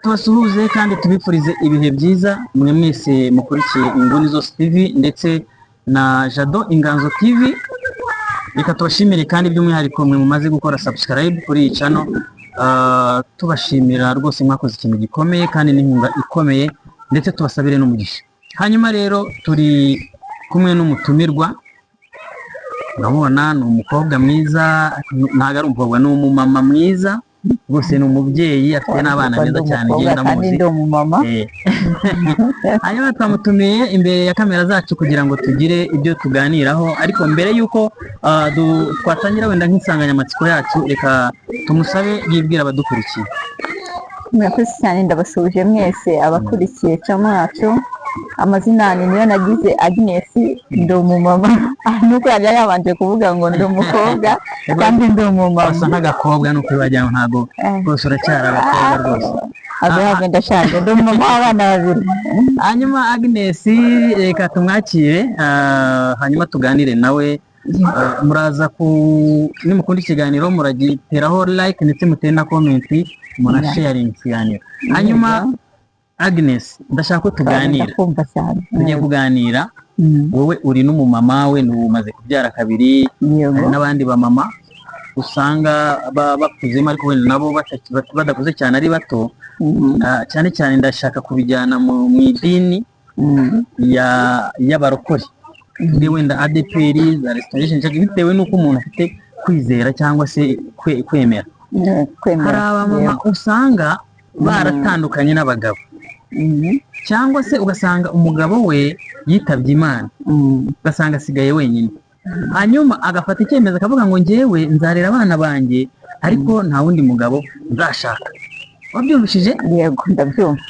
Tubasuhuze kandi tubifurize ibihe byiza mwe mwese mukurikiye Inguni Zose TV ndetse na Jado Inganzo TV. Reka tubashimire kandi by'umwihariko mwe mumaze gukora subscribe kuri iyi channel. Tubashimira rwose mwakoze ikintu gikomeye kandi n'inkunga ikomeye, ndetse tubasabire n'umugisha. Hanyuma rero turi kumwe n'umutumirwa, urabona ni umukobwa mwiza, ntago ari umukobwa, ni umumama mwiza rwose, ni umubyeyi afite n'abana beza cyane genda muzi. Hanyuma twamutumiye imbere ya kamera zacu kugira ngo tugire ibyo tuganiraho, ariko mbere yuko twatangira wenda nk'insanganyamatsiko yacu, reka tumusabe yibwira abadukurikiye. Murakoze cyane, ndabasuje mwese abakurikiye channel yacu. Amazina ni niyo nagize Agnes, ndi umumama. Nuko yari yabanje kuvuga ngo ndi umukobwa kandi ndi umumama. Asa nk'agakobwa nuko bajya ntago rwose uracyari abakobwa rwose. Azabe ndashaje, ndi umumama w'abana babiri. Hanyuma Agnes, reka tumwakire hanyuma tuganire nawe. Muraza nimukunda ikiganiro muragiteraho like ndetse mutere na comment, muna sharing ikiganiro. Hanyuma Agnes, ndashaka ko tuganira. Tugiye kuganira. Wowe uri n'umumama, we numaze kubyara kabiri, n'abandi ba mama usanga bakuzemo ariko wenda nabo badakuze cyane, ari bato. Cyane cyane ndashaka kubijyana mu idini y'abarokore, wenda ADPR za Restoration Church, bitewe n'uko umuntu afite kwizera cyangwa se kwemera. Hari abamama usanga baratandukanye n'abagabo, cyangwa se ugasanga umugabo we yitabye Imana, ugasanga asigaye wenyine, hanyuma agafata icyemezo akavuga ngo njyewe nzarera abana banjye ariko nta wundi mugabo nzashaka. Wabyumvishije? Yego, ndabyumva.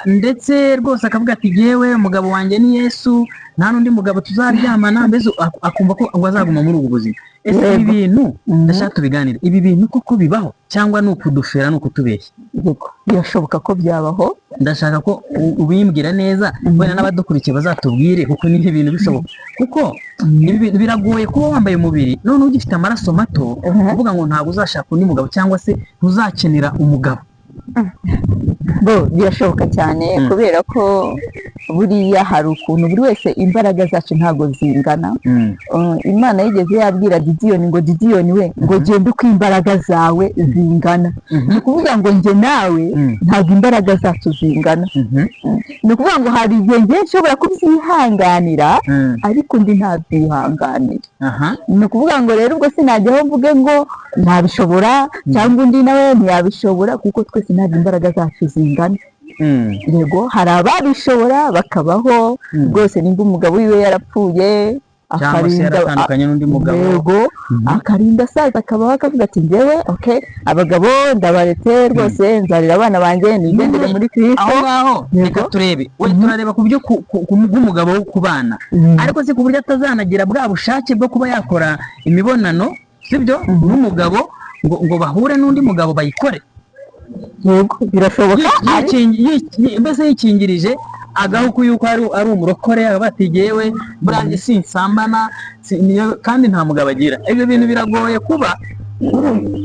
Ndetse rwose akavuga ati njyewe umugabo wanjye ni Yesu, nta n'undi mugabo tuzaryamana, mbese akumva ko ngo azaguma muri ubu buzima. Ese ibi bintu ndashaka tubiganira, ibi bintu koko bibaho cyangwa ni ukudufera, ni ukutubeshya? Yego, birashoboka ko byabaho. Ndashaka ko ubimbwira neza, wenda n'abadukurikiye bazatubwire kuko ni ibintu bishoboka. Kuko biragoye kuba wambaye umubiri none ugifite amaraso mato, uvuga ngo ntabwo uzashaka undi mugabo cyangwa se ntuzakenera umugabo. Birashoboka cyane, kubera ko buriya hari ukuntu buri wese imbaraga zacu ntabwo zingana. Imana yigeze yabwira Gidiyoni ngo Gidiyoni we, ngo genda uko imbaraga zawe zingana. Ni ukuvuga ngo njye nawe ntabwo imbaraga zacu zingana. Ni ukuvuga ngo hari igihe njye nshobora kubyihanganira ariko undi ntabyihanganira. Ni ukuvuga ngo rero ubwo sinajyaho mvuge ngo ntabishobora cyangwa undi nawe ntiyabishobora, kuko twese ntabwo imbaraga zacu zingana. Yego, hari ababishobora bakabaho rwose, nimba umugabo wiwe yarapfuye akarinda n'undi mugabo, yego, akarinda asaza akabaho akavuga ati njyewe abagabo ndabaretse rwose, nzarira abana banjye nigendere muri Kristo. Aho ngaho reka turebe, we turareba ku byo bw'umugabo wo kubana, ariko si ku buryo atazanagira bwa bushake bwo kuba yakora imibonano, sibyo, n'umugabo ngo bahure n'undi mugabo bayikore. Yego, birashoboka. Mbese yikingirije agahuku yuko ari umurokore, abatigewe burangi sinsambana kandi nta mugabo agira. Ibyo bintu biragoye kuba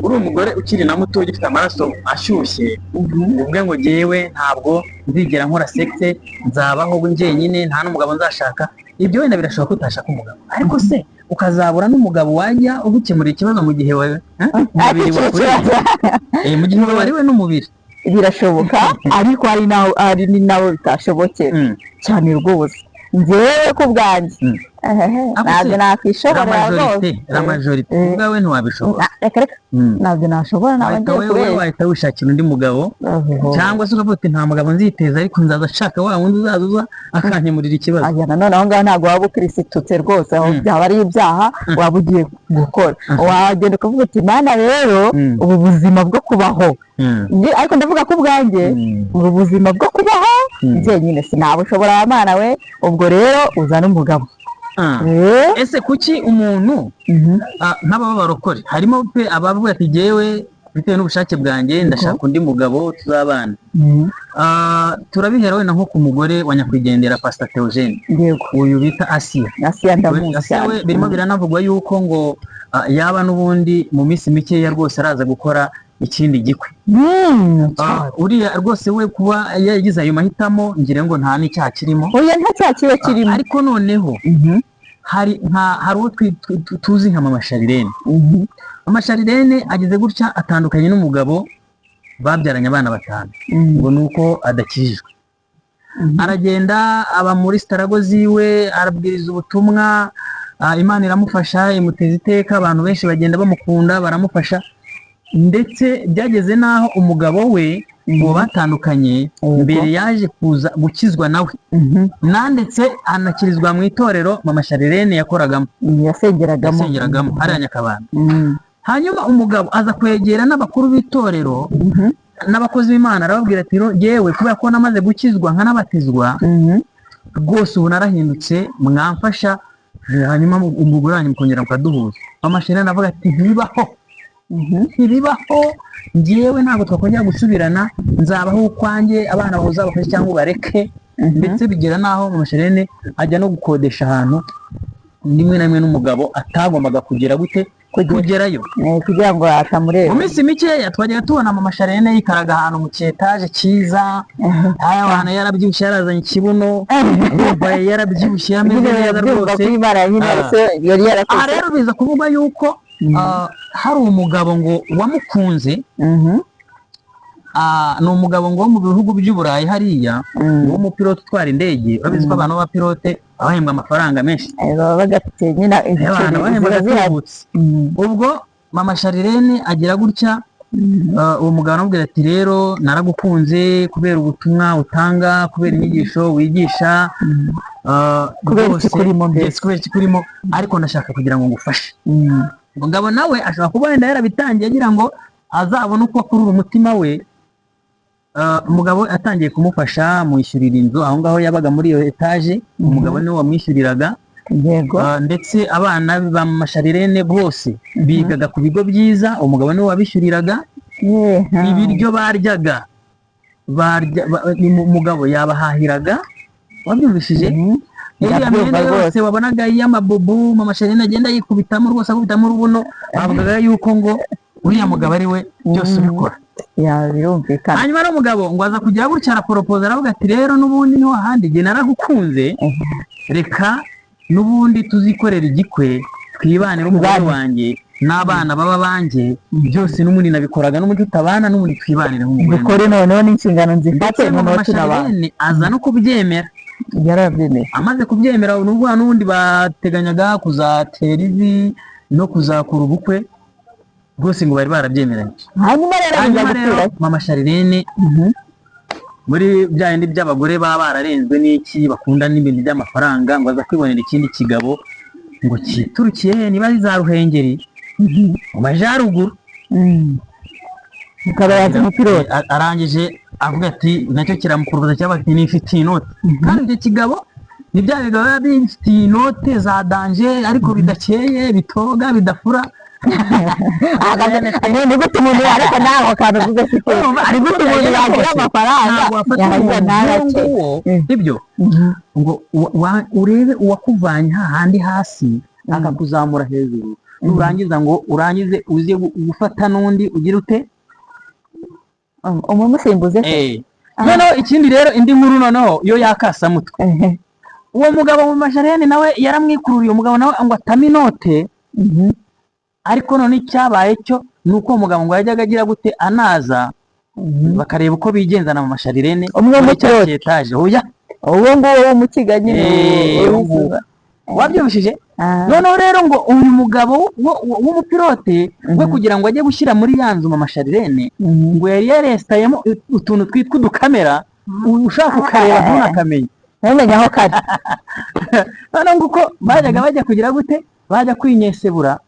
uri umugore ukiri na muto ugifite amaraso ashyushye, ubwe ngo njyewe ntabwo nzigera nkora sexe, nzabaho njyenyine, nta n'umugabo nzashaka. Ibyo wenda birashoboka ko utashaka umugabo, ariko se ukazabura n'umugabo wajya ugukemurira ikibazo mu gihe umubiri wakureze, mu gihe wabariwe n'umubiri. Birashoboka, ariko hari n'abo bitashobokera cyane rwose. Njyewe ku bwanjye ntabwo nakwishobora rwose. La majorite ubwawe ntiwabishobora. Reka ntabwo nashobora, wowe wahita wishakira undi mugabo, cyangwa se ukavuga uti nta mugabo nziteza ariko nzaza ashaka wa wundi uzaza akankemurira ikibazo. None aho ngaho ntabwo waba ukirisitutse rwose, aho byaba ari ibyaha waba ugiye gukora. Wagenda ukavuga uti Mana rero ubu buzima bwo kubaho, ariko ndavuga ko ubwanjye ubu buzima bwo kubaho njyenyine sinabushobora, Mana we, ubwo rero uzana umugabo. Ese kuki umuntu nk'aba barokore, harimo pe abavuga ati njyewe bitewe n'ubushake bwanjye ndashaka undi mugabo tuzabana? Turabihera wenda nko ku mugore wa nyakwigendera Pastor Theogene, uyu bita Asiya ndamuzi. Birimo biranavugwa yuko ngo yaba n'ubundi mu minsi mikeya rwose araza gukora ikindi gikwe. Uriya rwose we kuba yagize ayo mahitamo ngira ngo nta n'icyaha kirimo. Oya nta cyaha kiba kirimo. Ariko noneho hari uwo tuzi nka Mama Sharirene. Mama Sharirene ageze gutya atandukanye n'umugabo babyaranye abana 5 ngo nuko adakijijwe. Aragenda aba muri starago ziwe arabwiriza ubutumwa, Imana iramufasha imuteza iteka, abantu benshi bagenda bamukunda baramufasha, ndetse byageze naho umugabo we ngo batandukanye mbere yaje kuza gukizwa nawe, nandetse anakirizwa mu itorero Mama Sharirene yakoragamo, yasengeragamo ari Nyakabanda. Hanyuma umugabo aza kwegera n'abakuru b'itorero n'abakozi b'Imana arababwira ati yewe kubera ko namaze gukizwa nkanabatizwa rwose ubu narahindutse mwamfasha, hanyuma umugore wanyu mukongera mukaduhuza. Mama Sharirene avuga ati ntibibaho njyewe ntabwo twakongera gusubirana, nzabaho ukwanjye, abana bawe uzabafashe cyangwa ubareke. Ndetse bigera naho Mama Sharirene ajya no gukodesha ahantu rimwe na rimwe n'umugabo atagombaga kugera gute kugerayo kugira ngo atamureba. Mu minsi mikeya twajyaga tubona Mama Sharirene yikaraga ahantu mu cyetaje cyiza, aya abantu yarabyibushye yarazanye ikibuno, yarabyibushye yameze neza rwose. Rero biza kuvuga yuko hari umugabo ngo wamukunze, ni umugabo ngo wo mu bihugu by'Uburayi hariya, w'umupilote utwara indege. Urabizi ko abantu b'abapilote bahembwa amafaranga menshi, bagafite nyine ubwo Mama Sharirene agira gutya, uwo mugabo aramubwira ati rero naragukunze kubera ubutumwa utanga, kubera inyigisho wigisha, kubera ikikurimo, ariko ndashaka kugira ngo ngufashe. Umugabo nawe ashobora kuba wenda yarabitangiye agira ngo azabone uko akurura umutima we. Umugabo atangiye kumufasha mwishyurira inzu aho ngaho yabaga muri iyo etaje, umugabo niwe wamwishyuriraga. Ndetse abana ba Mama Sharirene bose bigaga ku bigo byiza, umugabo niwe wabishyuriraga. Ibiryo baryaga umugabo yabahahiraga, wabyumvishije. Iriya myenda yose wabonaga y'amabubu Mama Sharirene agenda yikubitamo rwose, akubitamo urubuno, bavugaga yuko ngo uriya mugabo ari we byose ubikora. Birumvikana. Hanyuma n'umugabo ngo aza kugira gutya araporopoza, aravuga ati rero n'ubundi niho handi jye naragukunze, reka n'ubundi tuzikorera igikwe, twibanire umugore wanjye n'abana baba banjye, byose n'ubundi nabikoraga n'umuti utabana, n'ubundi twibanire nk'umugore. Dukore noneho n'inshingano nzifate Mama Sharirene aza no kubyemera. Yarabyemeye. Amaze kubyemera n'ubundi bateganyaga kuzatera ivi no kuzakura ubukwe rwose ngo bari barabyemeranye. Hanyuma rero Mama Sharirene muri bya bindi by'abagore baba bararenzwe n'iki, bakunda n'ibintu by'amafaranga, ngo aza kwibonera ikindi kigabo ngo kiturukiye niba ari za Ruhengeri mu majyaruguru. Arangije avuga ati nacyo kiramukuruza cyangwa ati nifitiye inote. Kandi icyo kigabo ni bya bigabo biba bifitiye inote za danje ariko bidakeye, bitoga, bidafura. Ni gute umuntu ariko nawe akantu uvuga ati ari gute umuntu yagira amafaranga ibyo ngo urebe uwakuvanye hahandi hasi akakuzamura hejuru, nurangiza ngo urangize uze gufata n'undi ugira ute umumusimbuze. Noneho ikindi rero indi nkuru noneho yo yakasa mutwe, uwo mugabo Mama Sharirene nawe yaramwikururiye, umugabo nawe ngo atame inote. Ariko none icyabaye cyo nuko umugabo ngo yajyaga agira gute anaza bakareba uko bigenza na Mama Sharirene umwe mu cyetaje. Oya uwo nguwo mu Kigali wabyumvishije. Noneho rero ngo uyu mugabo w'umupilote we kugira ngo ajye gushyira muri ya nzu Mama Sharirene ngo yari yaresitayemo utuntu twitwa udukamera, ushaka ukareba ntunakamenya ntamenya aho kari. Noneho ngo uko bajyaga bajya kugira gute bajya kwinyesebura,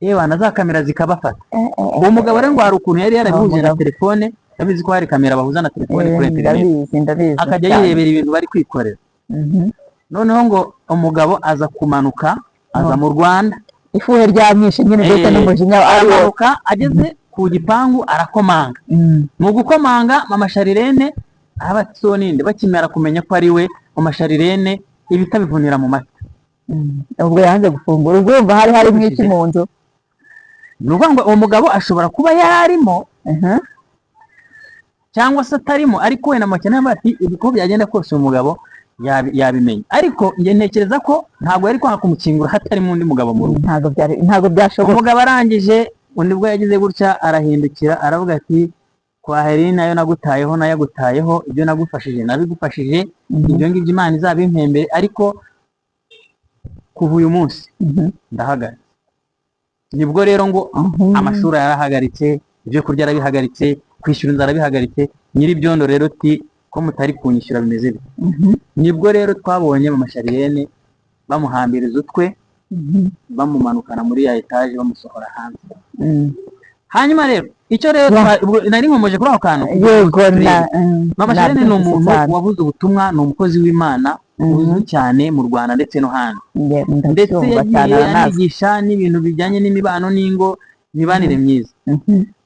na za kamera zikabafata. Uwo mugabo rero ngo hari ukuntu yari yarabihuje na telefone, yabizi ko hari kamera bahuza na telefone kuri internet, akajya yirebera ibintu bari kwikorera. Noneho ngo umugabo aza kumanuka aza mu Rwanda, ifuhe ryamwishe nyine ndetse n'umujinya araruka, ageze ku gipangu arakomanga. Mu gukomanga Mama Sharirene abatsoninde bakimera kumenya ko ari we Mama Sharirene ibitabivunira mu mata. Ubwo yanze gufungura, ubwo hari mwiki mu nzu. Nuvuga ngo uwo mugabo ashobora kuba yararimo cyangwa se atarimo ariko wenda amakene bati uko byagenda kose umugabo yabimenya, ariko njye ntekereza ko ntabwo yari kwanga kumukingura hatarimo undi mugabo mu rugo, ntabwo byashoboka. umugabo arangije undi bwo yagize gutya arahindukira aravuga ati kwa Heri nayo nagutayeho nayagutayeho, ibyo nagufashije nabigufashije, ibyo ngibyo Imana izabimpembere, ariko kuva uyu munsi ndahagaritse. Nibwo rero ngo amashuri yarahagaritse, ibyo kurya arabihagaritse, kwishyura inzara arabihagaritse, nyir'ibyondo rero ti ko mutari kunyishyura bimeze bite. Nibwo rero twabonye Mama Sharirene bamuhambiriza utwe, bamumanukana muri ya etaje bamusohora hanze. Hanyuma rero icyo rero nari nkomeje kuri ako kantu, Mama Sharirene ni umuntu wavuze ubutumwa, ni umukozi w'Imana uzwi cyane mu Rwanda ndetse no hanze, ndetse yagiye anigisha n'ibintu bijyanye n'imibano n'ingo, imibanire myiza.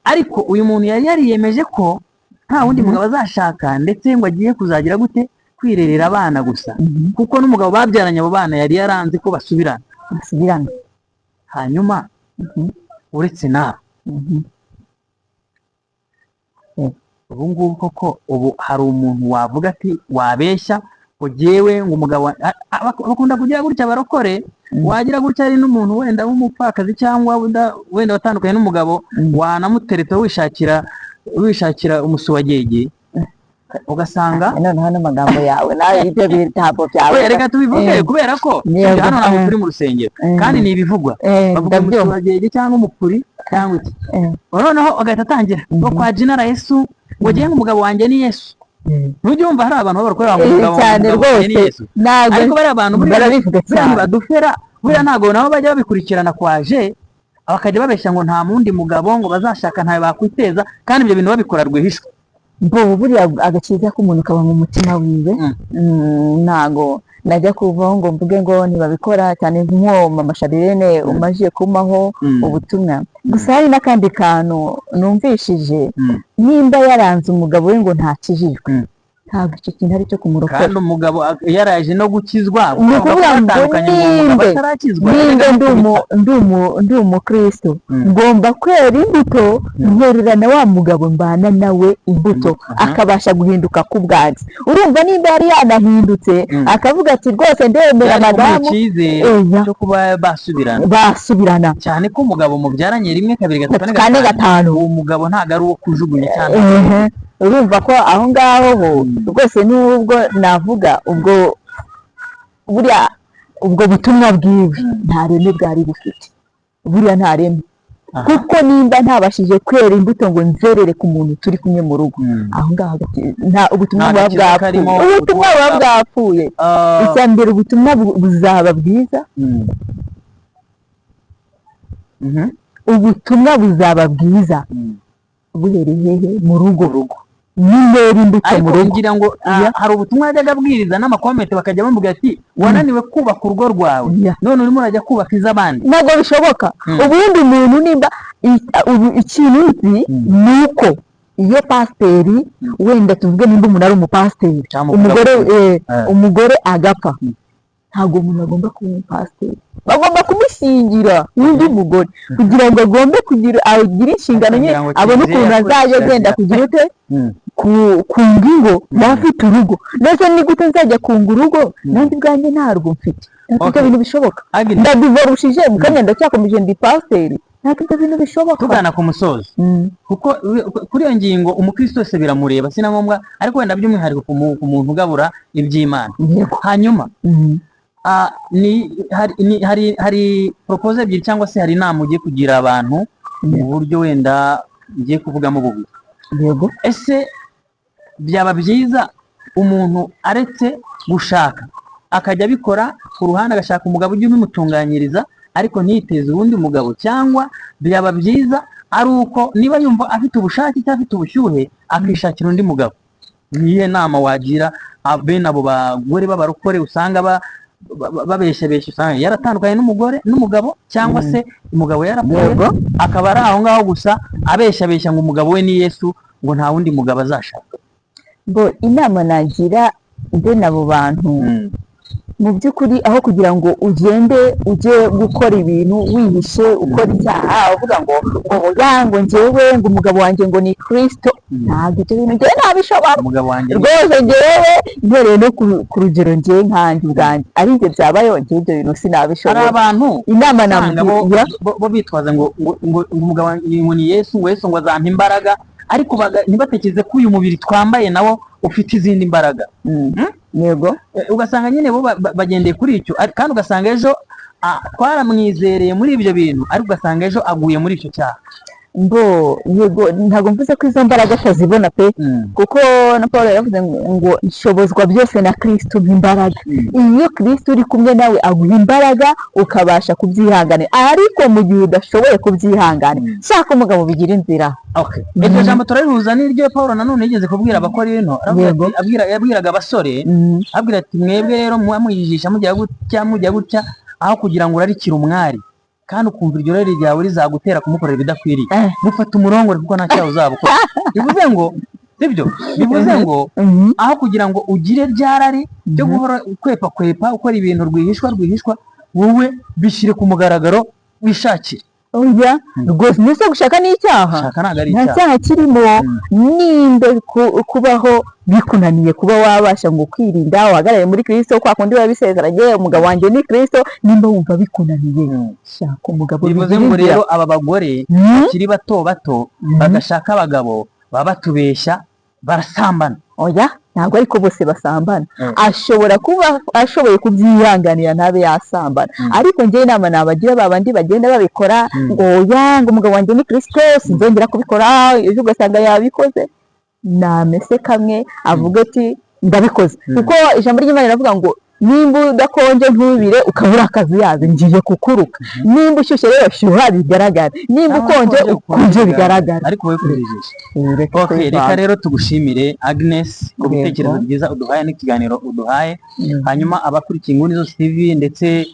Ariko uyu muntu yari yariyemeje ko nta wundi mugabo azashaka, ndetse ngo agiye kuzagira gute kwirerera abana gusa, kuko n'umugabo babyaranye abo bana yari yaranze ko basubirana. Hanyuma uretse nawe ubu ngubu koko ubu hari umuntu wavuga ati wabeshya ngo jyewe ngo umugabo bakunda kugira gutya barokore, wagira gutya ari n'umuntu wenda w'umupfakazi cyangwa wenda watandukanye n'umugabo wanamutereta wishakira umusuwagege, ugasanga noneho n'amagambo yawe nawe ibyo bitabo byawe reka tubivuge kubera ko hano ntabwo turi mu rusengero kandi ni ibivugwa, bavuga umusuwagege cyangwa umupuri cyangwa iki, noneho agahita atangira ngo kwa Jinara Yesu ngo jyewe umugabo wanjye ni Yesu. Ntujye wumva hari abantu babakorera ngo umugabo wanjye ni Yesu, ariko bari abantu buriya badufera, buriya ntabwo nabo bajya babikurikirana kwaje bakajya babeshya ngo nta mundi mugabo ngo bazashaka ntawe bakwiteza, kandi ibyo bintu babikora rwihishwa. Buriya agakiza k'umuntu kaba mu mutima wiwe, ntago najya kuvaho ngo mvuge ngo ntibabikora cyane nk'uwo Mama Sharirene umaze kumaho ubutumwa. Gusa hari n'akandi kantu numvishije, nimba yaranze umugabo we ngo ntakijijwe, ntabwo icyo kintu ari cyo kumurokora, kandi umugabo yaraje no gukizwa, ni ukuvuga ngo ndi umukristo ngomba kwera imbuto ntererana wa mugabo mbana nawe imbuto akabasha guhinduka ku bwanjye. Urumva nimba yari yanahindutse akavuga ati rwose ndemera madamu cyo kuba basubirana, cyane ko umugabo mubyaranye rimwe kabiri gatatu kane gatanu, uwo mugabo ntago ari uwo kujugunya cyane. Urumva ko aho ngaho ho rwose n'ubwo navuga ubwo buriya ubwo butumwa bwiwe nta reme bwari bufite, buriya nta reme, kuko nimba ntabashije kwera imbuto ngo nzerere ku muntu turi kumwe mu rugo, aho ngaho nta ubutumwa buba bwapfuye. Icya mbere ubutumwa buzaba bwiza, ubutumwa buzaba bwiza buhereye hehe? Mu rugo. Nimera imbuto mu rugo. Ngira ngo hari ubutumwa yajyaga abwiriza n'amakomenti bakajya bamubwira ati wananiwe kubaka urugo rwawe, none urimo urajya kubaka iz'abandi. Ntabwo bishoboka. Ubundi umuntu nimba ikintu nzi ni uko iyo pasiteri wenda tuvuge nimba umuntu ari umupasiteri, umugore agapfa, ntabwo umuntu agomba kuba umupasiteri, bagomba kumushyingira n'undi mugore kugira ngo agombe agire inshingano nke, abone ukuntu azajya agenda kugira ute kunga ingo n'afite urugo. Ndetse ni gute nzajya kunga urugo nanjye ubwanjye ntarwo mfite? Ibyo bintu bishoboka. Ndabivarushije mukanya ndacyakomeje ndi pasiteri, ntabwo ibyo bintu bishoboka. Tugana ku musozi, kuko kuri iyo ngingo umukristo wese biramureba, si na ngombwa, ariko wenda by'umwihariko ku muntu ugabura iby'Imana. Hanyuma hari proposal ebyiri cyangwa se hari inama ugiye kugira abantu mu buryo wenda ugiye kuvugamo bubiri. Yego. Ese byaba byiza umuntu aretse gushaka akajya abikora ku ruhande, agashaka umugabo ujye ubimutunganyiriza ariko ntiteze uwundi mugabo, cyangwa byaba byiza ari uko niba yumva afite ubushake cyangwa afite ubushyuhe akishakira undi mugabo? Niye nama wagira bene abo bagore b'abarokore usanga babeshya usanga yaratandukanye n'umugabo, cyangwa se umugabo yarapfuye akaba ari aho ngaho gusa abeshya ngo umugabo we ni Yesu, ngo nta wundi mugabo azashaka? Inama nagira bene abo bantu mu by'ukuri aho kugira ngo ugende ujye gukora ibintu wihishe ukora icyaha uvuga ngo njyewe ngo umugabo wanjye ngo ni Kristo, ntabwo ibyo bintu njyewe ntabishobora rwose. Njyewe mpereye no ku rugero njyewe nkanjye ubwanjye ari njye byabayeho, njyewe ibyo bintu sinabishobora. Hari abantu inama namugira bo bitwaza ngo umugabo wanjye ngo ni Yesu, ngo Yesu ngo azampa imbaraga, ariko ntibatekereze ko uyu mubiri twambaye nawo ufite izindi mbaraga. Yego, ugasanga nyine bo bagendeye kuri icyo, kandi ugasanga ejo twaramwizereye muri ibyo bintu, ariko ugasanga ejo aguye muri icyo cyaha. Yego, ntabwo mvuze ko izo mbaraga atazibona pe, kuko na Paul yaravuze ngo nshobozwa byose na Kristo nk'imbaraga. Iyo Kristo uri kumwe nawe aguha imbaraga ukabasha kubyihanganira, ariko mu gihe udashoboye kubyihanganira shaka umugabo bigira inzira. Iryo jambo turabihuza n'iryo Paul nanone yigeze kubwira abakora ino, yabwiraga abasore abwira ati mwebwe rero mwijijisha mujya gutya aho kugira ngo urarikire umwari kandi ukumva iryo rero ryawe rizagutera kumukorera ibidakwiriye. Gufata umurongore kuko nta cyaha uzabukora. Bivuze ngo sibyo, bivuze ngo aho kugira ngo ugire ryarari byo guhora kwepa ukora ibintu rwihishwa wowe bishyire ku mugaragaro wishakire. Oya rwose nese gushaka n'icyaha, nta cyaha kirimo. Nimba kubaho bikunaniye kuba wabasha ngo kwirinda uhagarare muri Kristo kwa kundi babisezeranye umugabo wanjye ni Kristo, nimba wumva bikunaniye shaka umugabo. Bivuze ngo rero aba bagore bakiri bato bagashaka abagabo baba batubeshya barasambana. Oya ntabwo ariko bose basambana. Ashobora kuba ashoboye kubyihanganira ntabe yasambana, ariko njye inama nabagira babandi bagenda babikora ngo oya ngo umugabo wanjye ni Kristo sinzongera kubikora, ejo ugasanga yabikoze namese kamwe avuga ati ndabikoze. Kuko ijambo ry'Imana riravuga ngo nimba udakonje ntubire ukabura akazi yaze ngiye kukuruka. Nimba ushyushye rero shyuha bigaragara, nimba ukonje ukonje bigaragara. Ariko wowe kurijisha. Reka rero tugushimire Agnes ku bitekerezo byiza uduhaye n'ikiganiro uduhaye. Hanyuma abakurikiye Inguni Zose TV ndetse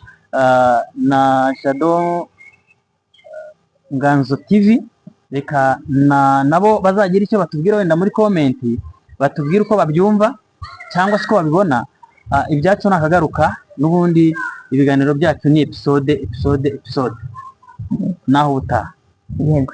na Shadow Nganzo TV, reka nabo bazagira icyo batubwira wenda muri comment, batubwira uko babyumva cyangwa se uko babibona. Ibyacu nakagaruka n'ubundi ibiganiro byacu ni episode naho ubutaha. Yego.